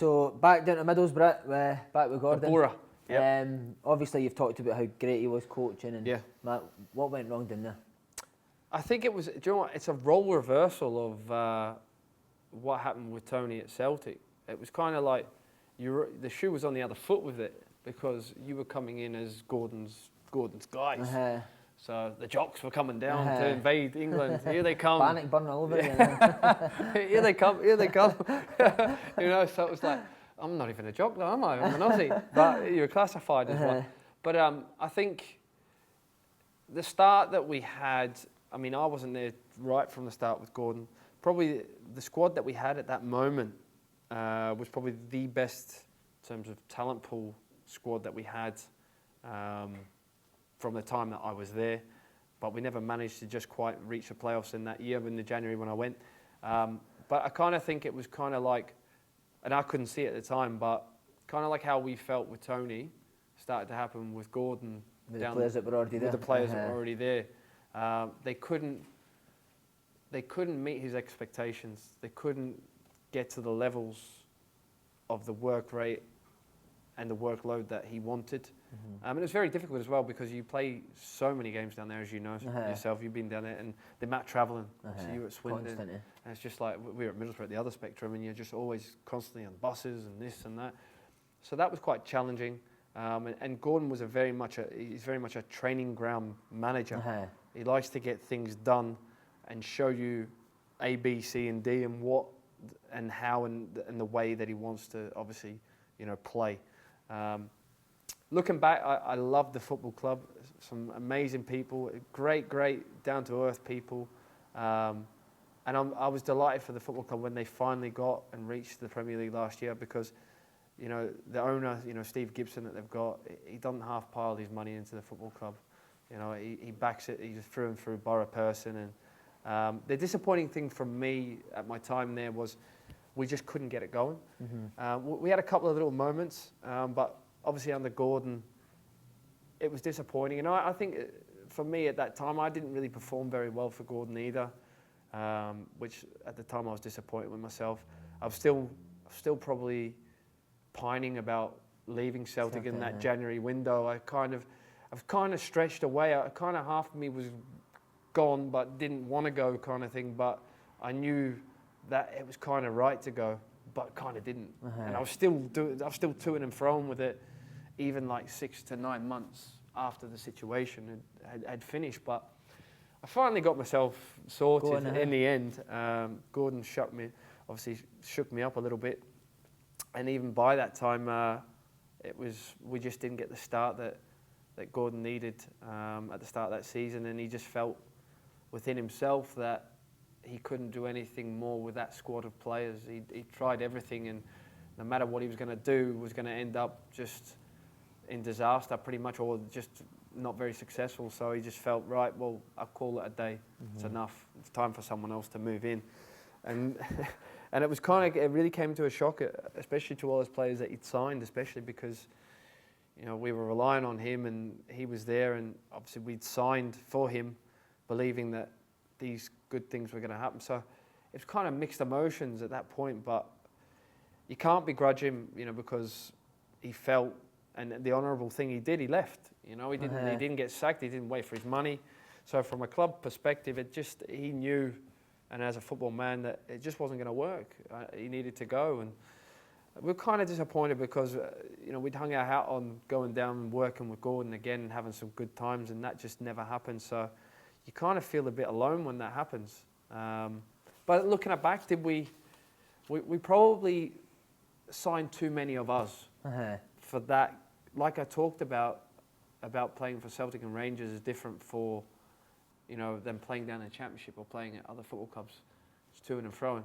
So back down to Middlesbrough, back with Gordon. Boro. Yep. Obviously, you've talked about how great he was coaching, and Yeah. Matt, what went wrong down there? I think it was, do you know what, it's a role reversal of what happened with Tony at Celtic. It was kind of like the shoe was on the other foot with it, because you were coming in as Gordon's guys. So the jocks were coming down to invade England. Here they come. Panic burn all over again. Here they come. You know, so it was like, I'm not even a jock though, am I? I'm an Aussie. But you're classified as one. But I think the start that we had, I mean, I wasn't there right from the start with Gordon. Probably the squad that we had at that moment was probably the best in terms of talent pool squad that we had from the time that I was there. But we never managed to just quite reach the playoffs in that year in the January when I went. But I kind of think it was kind of like, and I couldn't see it at the time, but kind of like how we felt with Tony started to happen with Gordon. With the players that were already there. With the players that were already there. They couldn't meet his expectations. They couldn't get to the levels of the work rate and the workload that he wanted. And it was very difficult as well, because you play so many games down there, as you know yourself. You've been down there, and the amount travelling. So you were at Swindon, and it's just like we were at Middlesbrough at the other spectrum, and you're just always constantly on buses and this and that. So that was quite challenging. And Gordon was he's very much a training ground manager. He likes to get things done and show you A, B, C, and D, and what and how and the way that he wants to obviously, play. Looking back, I love the football club. Some amazing people, great down-to-earth people. And I was delighted for the football club when they finally got and reached the Premier League last year, because, the owner, Steve Gibson that they've got, he doesn't half-pile his money into the football club. He backs it. He's through and through Boro person. And the disappointing thing for me at my time there was we just couldn't get it going. We had a couple of little moments, but obviously under Gordon, it was disappointing. And I think for me at that time, I didn't really perform very well for Gordon either, which at the time I was disappointed with myself. I was still probably pining about leaving Celtic in that January window. I was kind of stretched away. Half of me was gone but didn't want to go, kind of thing. But I knew that it was kind of right to go, but kind of didn't. And I was still to-ing and fro-ing with it, even like 6 to 9 months after the situation had finished. But I finally got myself sorted in the end. Gordon shook me up a little bit, and even by that time, we just didn't get the start that Gordon needed at the start of that season, and he just felt within himself that he couldn't do anything more with that squad of players. He tried everything, and no matter what he was going to do, was going to end up just in disaster pretty much, or just not very successful. So he just felt, right, well, I'll call it a day. It's enough. It's time for someone else to move in. And and it really came to a shock, especially to all those players that he'd signed, especially because we were relying on him and he was there, and obviously we'd signed for him, believing that these good things were going to happen. So it was kind of mixed emotions at that point, but you can't begrudge him, because he felt, and the honourable thing he did, he left. He didn't get sacked. He didn't wait for his money. So from a club perspective, he knew, and as a football man, that it just wasn't going to work. He needed to go, and we were kind of disappointed because we'd hung our hat on going down and working with Gordon again and having some good times, and that just never happened. So you kind of feel a bit alone when that happens. But looking back, did we probably signed too many of us for that. Like I talked about playing for Celtic and Rangers is different for than playing down in the Championship or playing at other football clubs. It's to and fro.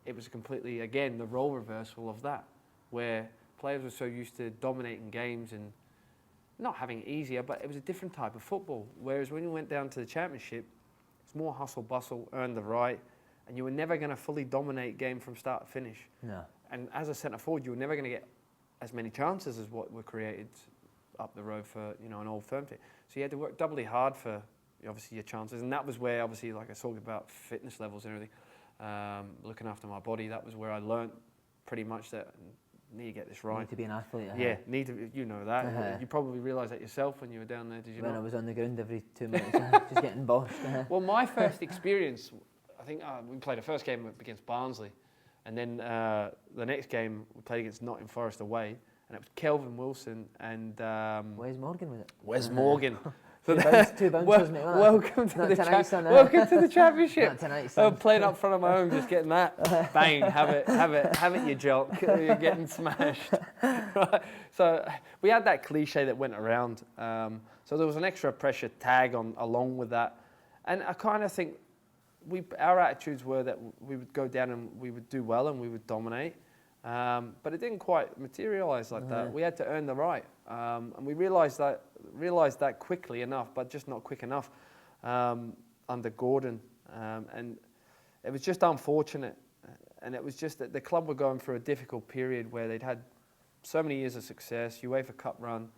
It was completely, again, the role reversal of that, where players were so used to dominating games and not having it easier, but it was a different type of football. Whereas when you went down to the Championship, it's more hustle bustle, earn the right, and you were never going to fully dominate game from start to finish. No. And as a centre forward, you were never going to get as many chances as what were created up the road for an old firm team. So you had to work doubly hard for obviously your chances, and that was where obviously, like I talked about fitness levels and everything, looking after my body. That was where I learnt pretty much that need to get this You right. need to be an athlete. Yeah, need to. You know that. You probably realised that yourself when you were down there. Did you? When not? I was on the ground every 2 minutes, just getting bossed. Well, my first experience, I think we played the first game against Barnsley, and then the next game we played against Nottingham Forest away, and it was Kelvin Wilson and Wes Morgan was it? Wes Morgan. Two bounces, wasn't it? Welcome to the welcome to the championship. Not tonight, son. I'm playing up front of my own, just getting that. Bang, have it, you jock. You're getting smashed. Right. So we had that cliche that went around. So there was an extra pressure tag along with that, and I kind of think our attitudes were that we would go down and we would do well and we would dominate. But it didn't quite materialise like that. We had to earn the right, and we realised that quickly enough, but just not quick enough under Gordon, and it was just unfortunate. And it was just that the club were going through a difficult period where they'd had so many years of success, UEFA Cup run,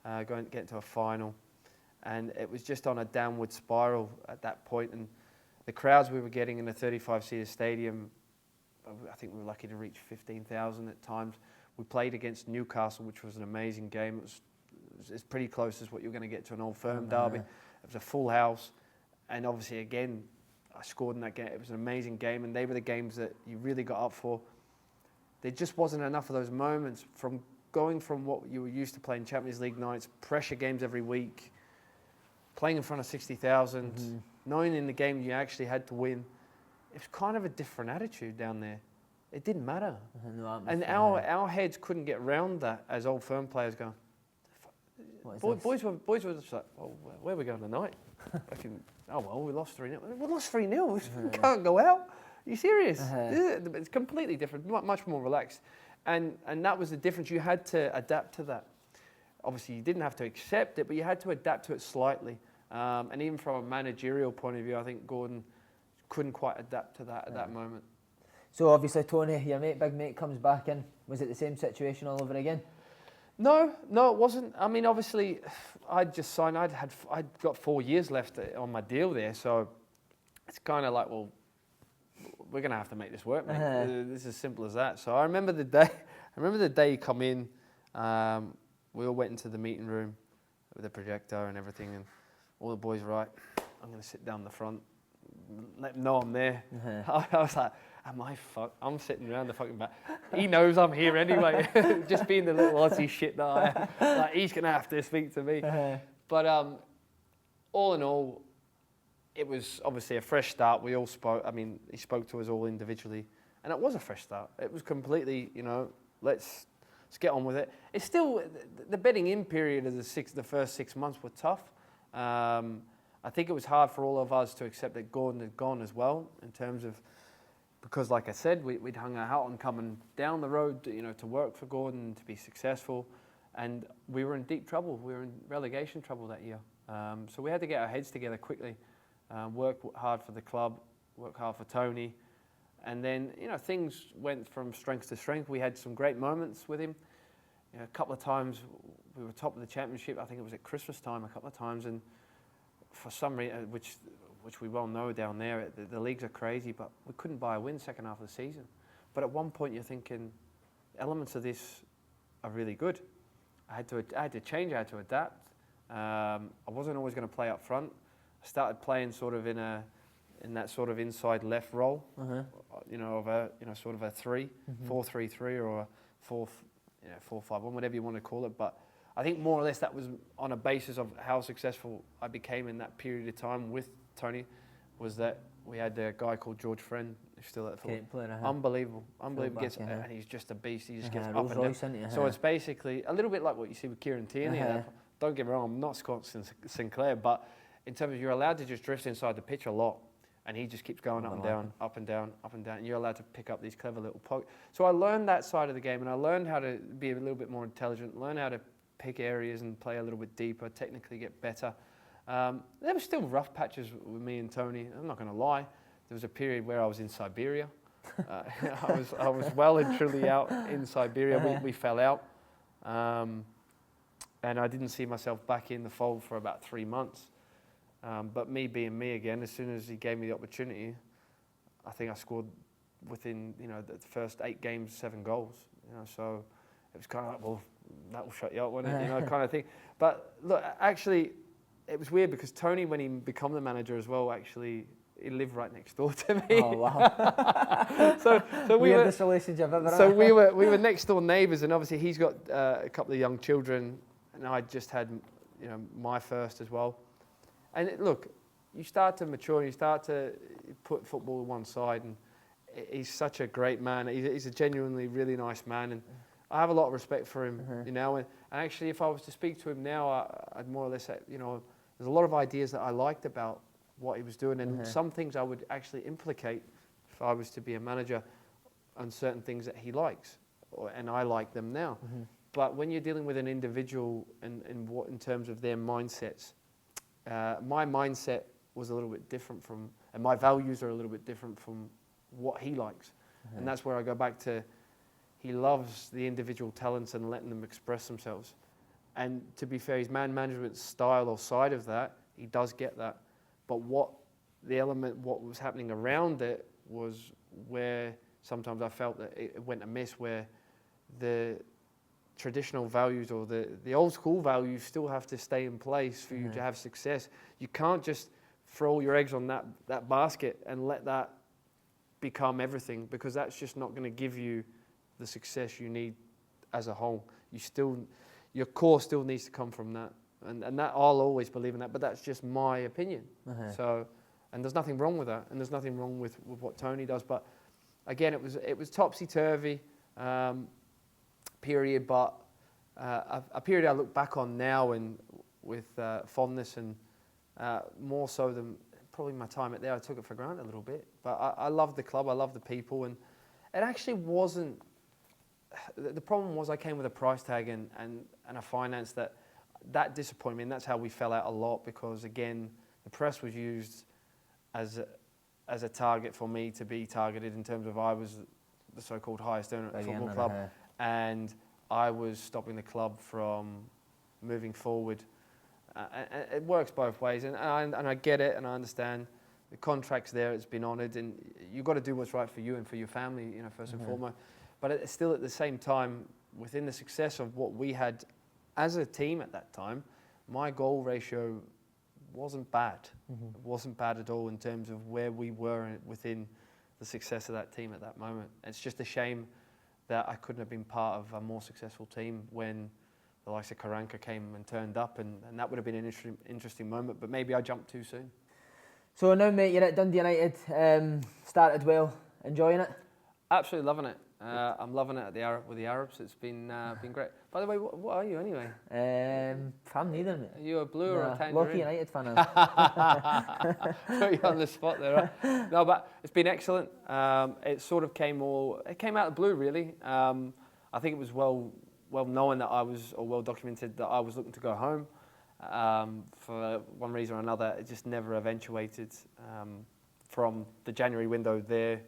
getting to a final, and it was just on a downward spiral at that point. And the crowds we were getting in a 35-seater stadium, I think we were lucky to reach 15,000 at times. We played against Newcastle, which was an amazing game. It was as pretty close as what you're going to get to an Old Firm derby. It was a full house. And obviously, again, I scored in that game. It was an amazing game, and they were the games that you really got up for. There just wasn't enough of those moments from going from what you were used to playing Champions League nights, pressure games every week, playing in front of 60,000, knowing in the game you actually had to win. It was kind of a different attitude down there. It didn't matter. And our heads couldn't get around that as Old Firm players going, boys were just like, well, where are we going tonight? We lost 3-0. We lost 3-0. We can't go out. Are you serious? It's completely different, much more relaxed. And that was the difference. You had to adapt to that. Obviously, you didn't have to accept it, but you had to adapt to it slightly. And even from a managerial point of view, I think Gordon couldn't quite adapt to that at that moment. So obviously Tony, your big mate, comes back in. Was it the same situation all over again? No, it wasn't. I mean, obviously, I'd just signed. I'd got 4 years left on my deal there, so it's kind of like, well, we're gonna have to make this work, mate. This is as simple as that. So I remember the day. You come in. We all went into the meeting room with the projector and everything, and all the boys were right. I'm gonna sit down the front. Let him know I'm there. I was like, I'm sitting around the fucking back. He knows I'm here anyway. Just being the little Aussie shit that I am. Like, he's going to have to speak to me. But all in all, it was obviously a fresh start. We all spoke. I mean, he spoke to us all individually. And it was a fresh start. It was completely, let's get on with it. It's still, the bedding in period of the first 6 months were tough. I think it was hard for all of us to accept that Gordon had gone as well, in terms of, because like I said, we'd hung our hat on coming down the road, to work for Gordon, to be successful, and we were in deep trouble. We were in relegation trouble that year. So we had to get our heads together quickly, work hard for the club, work hard for Tony, and then, things went from strength to strength. We had some great moments with him. A couple of times we were top of the championship. I think it was at Christmas time a couple of times, and for some reason, which we well know down there, the leagues are crazy, but we couldn't buy a win second half of the season. But at one point you're thinking, elements of this are really good. I had to change, I had to adapt. I wasn't always going to play up front. I started playing sort of in that sort of inside left role, sort of a 4-3-3 or a 4-5-1, whatever you want to call it. But I think more or less that was on a basis of how successful I became in that period of time with Tony, was that we had a guy called George Friend, who's still at the football. Unbelievable. And he's just a beast. He just gets up and down. So it's basically a little bit like what you see with Kieran Tierney. Don't get me wrong, I'm not Scott Sinclair, but in terms of you're allowed to just drift inside the pitch a lot, and he just keeps going up and down, up and down, up and down, and you're allowed to pick up these clever little pokes. So I learned that side of the game, and I learned how to be a little bit more intelligent, learn how to pick areas and play a little bit deeper, technically get better. There were still rough patches with me and Tony. I'm not going to lie. There was a period where I was in Siberia. I was well and truly out in Siberia. We fell out. And I didn't see myself back in the fold for about 3 months. But me being me again, as soon as he gave me the opportunity, I think I scored within, the first 8 games, 7 goals. So it was kind of like, well, that will shut you up, won't it? Kind of thing. But look, actually, it was weird because Tony, when he became the manager as well, actually, he lived right next door to me. Oh wow! so we weirdest relationship ever. So we were next door neighbours, and obviously he's got a couple of young children, and I just had, my first as well. And look, you start to mature, and you start to put football to one side, and he's such a great man. He's a genuinely really nice man, and I have a lot of respect for him, And actually, if I was to speak to him now, I'd more or less say, there's a lot of ideas that I liked about what he was doing, and some things I would actually implicate if I was to be a manager on certain things that he likes, and I like them now. But when you're dealing with an individual in terms of their mindsets, my mindset was a little bit different and my values are a little bit different from what he likes. And that's where I go back to, he loves the individual talents and letting them express themselves. And to be fair, his man management style or side of that, he does get that. But what was happening around it was where sometimes I felt that it went amiss, where the traditional values or the old school values still have to stay in place for you to have success. You can't just throw all your eggs on that basket and let that become everything, because that's just not going to give you the success you need as a whole. Your core still needs to come from that. And that I'll always believe in that, but that's just my opinion. So, and there's nothing wrong with that, and there's nothing wrong with what Tony does. But again, it was topsy-turvy period, but a period I look back on now and with fondness, and more so than probably my time at there. I took it for granted a little bit, but I love the club, I love the people, and it actually wasn't. The problem was I came with a price tag and a finance that disappointed me, and that's how we fell out a lot, because again, the press was used as a target for me to be targeted in terms of I was the so-called highest earner at the football club, and I was stopping the club from moving forward. It works both ways, and I get it, and I understand the contract's there, it's been honoured, and you've got to do what's right for you and for your family, first and foremost. But it's still at the same time, within the success of what we had as a team at that time, my goal ratio wasn't bad. It wasn't bad at all in terms of where we were within the success of that team at that moment. It's just a shame that I couldn't have been part of a more successful team when the likes of Karanka came and turned up, and that would have been an interesting moment, but maybe I jumped too soon. So now, mate, you're at Dundee United, started well, enjoying it? Absolutely loving it. I'm loving it with the Arabs. It's been great. By the way, what are you anyway? I'm neither, mate. Are you a blue or a tangerine? Lucky United fan. Put you on the spot there. Right? No, but it's been excellent. It sort of came out of the blue, really. I think it was well known that well documented that I was looking to go home. For one reason or another, it just never eventuated from the January window there.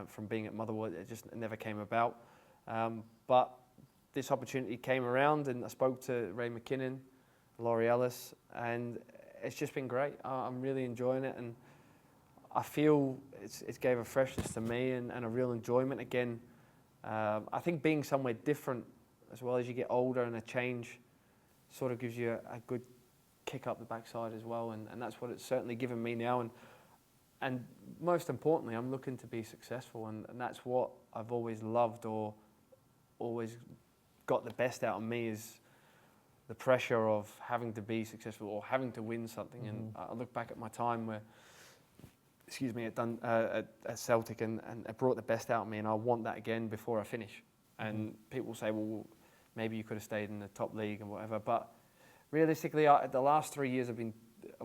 From being at Motherwell, it never came about. But this opportunity came around, and I spoke to Ray McKinnon, Laurie Ellis, and it's just been great. I'm really enjoying it, and I feel it gave a freshness to me and a real enjoyment. Again, I think being somewhere different as well as you get older, and a change sort of gives you a good kick up the backside as well, and that's what it's certainly given me now. And most importantly, I'm looking to be successful, and that's what I've always loved, or always got the best out of me, is the pressure of having to be successful or having to win something. And I look back at my time at Celtic, and it brought the best out of me, and I want that again before I finish. And people say, well, maybe you could have stayed in the top league and whatever, but realistically, the last 3 years of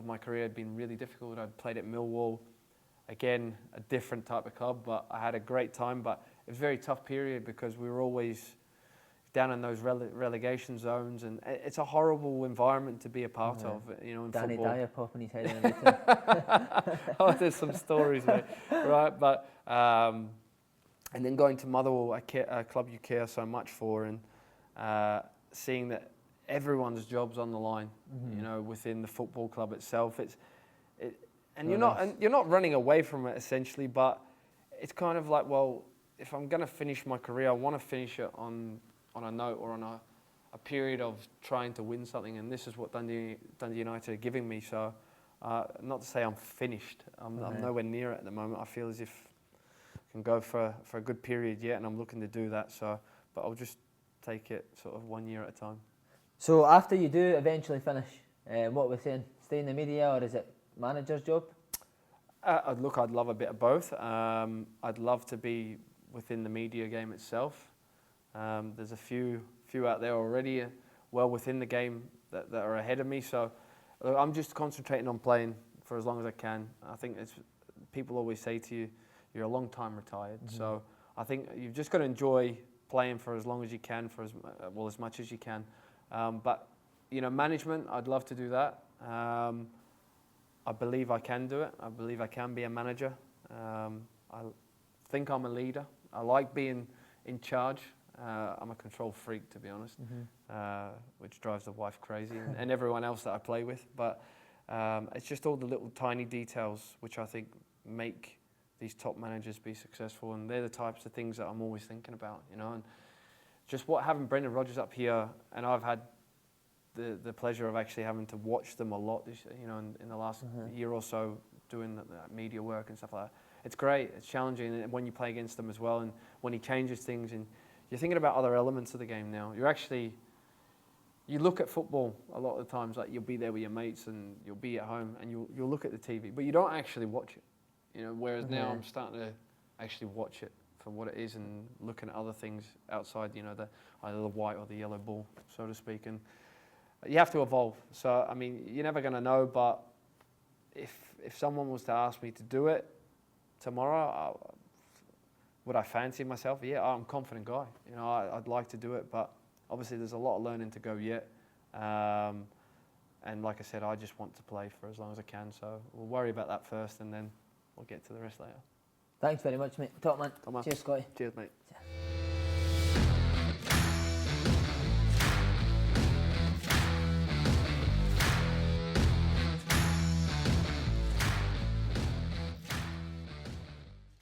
my career had been really difficult. I'd played at Millwall. Again, a different type of club, but I had a great time. But it was a very tough period because we were always down in those relegation zones, and it's a horrible environment to be a part of, in Danny football. Dyer popping his head in everything. Oh, there's some stories, mate. Right, but and then going to Motherwell, a club you care so much for, and seeing that everyone's job's on the line, within the football club itself. And you're not running away from it essentially, but it's kind of like, well, if I'm going to finish my career, I want to finish it on a note or on a period of trying to win something, and this is what Dundee United are giving me. So, not to say I'm finished. I'm nowhere near it at the moment. I feel as if I can go for a good period yet, and I'm looking to do that. So, but I'll just take it sort of 1 year at a time. So after you do eventually finish, what we're saying, stay in the media, or is it manager's job? Look, I'd love a bit of both. I'd love to be within the media game itself. There's a few out there already, well within the game that are ahead of me. So I'm just concentrating on playing for as long as I can. I think people always say to you, you're a long time retired. So I think you've just got to enjoy playing for as long as you can, for as much as you can. But management, I'd love to do that. I believe I can do it. I believe I can be a manager. I think I'm a leader. I like being in charge. I'm a control freak, to be honest, which drives the wife crazy and everyone else that I play with. But it's just all the little tiny details which I think make these top managers be successful, and they're the types of things that I'm always thinking about, And just having Brendan Rodgers up here, and I've had the pleasure of actually having to watch them a lot, in the last year or so, doing that media work and stuff like that. It's great. It's challenging, and when you play against them as well, and when he changes things, and you're thinking about other elements of the game now. You look at football a lot of the times, like you'll be there with your mates and you'll be at home and you'll look at the TV, but you don't actually watch it. Whereas now I'm starting to actually watch it for what it is and looking at other things outside, either the white or the yellow ball, so to speak. And you have to evolve. So, you're never going to know, but if someone was to ask me to do it tomorrow, would I fancy myself? Yeah, I'm a confident guy. I'd like to do it, but obviously there's a lot of learning to go yet. And like I said, I just want to play for as long as I can. So we'll worry about that first, and then we'll get to the rest later. Thanks very much, mate. Top man. Come on. Cheers, Scotty. Cheers, mate.